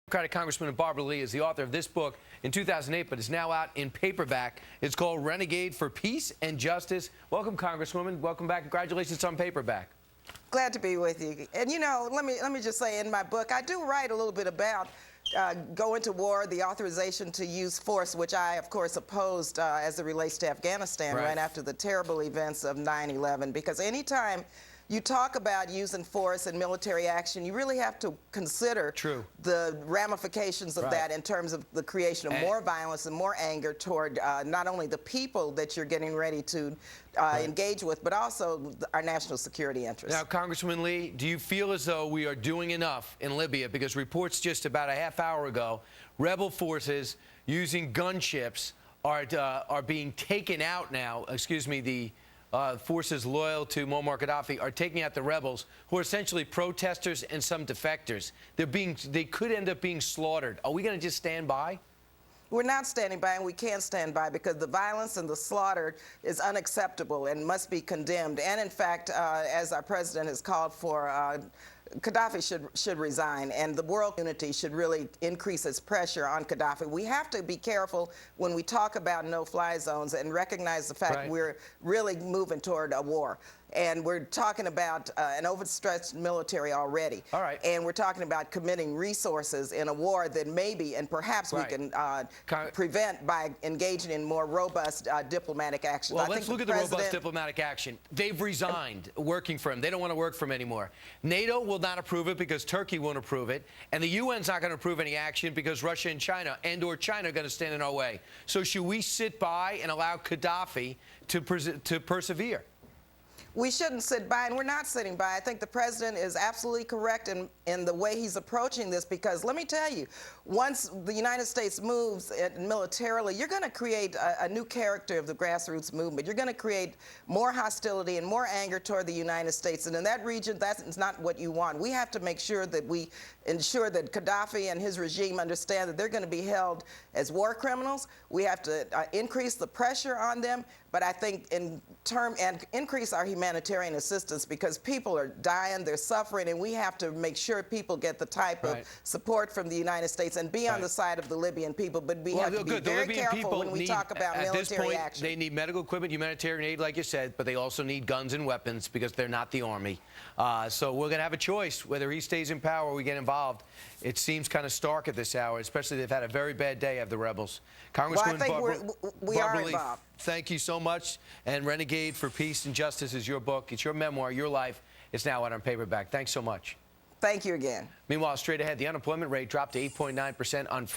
Democratic Congresswoman Barbara Lee is the author of this book in 2008, but is now out in paperback. It's called Renegade for Peace and Justice. Welcome, Congresswoman. Welcome back. Congratulations on paperback. Glad to be with you. And you know, let me just say, in my book, I do write a little bit about going to war, the authorization to use force, which I, of course, opposed as it relates to Afghanistan right after the terrible events of 9/11. Because anytime you talk about using force and military action, you really have to consider the ramifications of that in terms of the creation of more violence and more anger toward not only the people that you're getting ready to engage with, but also our national security interests. Now, Congresswoman Lee, do you feel as though we are doing enough in Libya? Because reports just about a half hour ago, rebel forces using gunships are being taken out now. Excuse me, the forces loyal to Muammar Gaddafi are taking out the rebels, who are essentially protesters and some defectors. They could end up being slaughtered. Are we going to just stand by? We're not standing by, and we can't stand by, because the violence and the slaughter is unacceptable and must be condemned. And in fact, as our president has called for, Gaddafi should resign, and the world community should really increase its pressure on Gaddafi. We have to be careful when we talk about no-fly zones and recognize the fact we're really moving toward a war. And we're talking about an overstretched military already. And we're talking about committing resources in a war that maybe and perhaps we can prevent by engaging in more robust diplomatic action. Well, let's look at the robust diplomatic action. They've resigned working for him. They don't want to work for him anymore. NATO will not approve it because Turkey won't approve it. And the UN's not going to approve any action because Russia and China or China are going to stand in our way. So should we sit by and allow Gaddafi to persevere? We shouldn't sit by, and we're not sitting by. I think the president is absolutely correct in the way he's approaching this, because let me tell you, once the United States moves militarily, you're going to create a new character of the grassroots movement. You're going to create more hostility and more anger toward the United States. And in that region, that's not what you want. We have to make sure that we ensure that Gaddafi and his regime understand that they're going to be held as war criminals. We have to increase the pressure on them, but I think and increase our humanitarian assistance, because people are dying, they're suffering, and we have to make sure people get the type of support from the United States and be on the side of the Libyan people. But we have to be very careful when we talk about military action. They need medical equipment, humanitarian aid, like you said, but they also need guns and weapons, because they're not the army. So we're going to have a choice whether he stays in power or we get involved. It seems kind of stark at this hour, especially they've had a very bad day of the rebels. Congresswoman Barbara Lee, thank you so much. And Renegade for Peace and Justice is your book. It's your memoir, your life. It's now out on paperback. Thanks so much. Thank you again. Meanwhile, straight ahead, the unemployment rate dropped to 8.9% on Friday.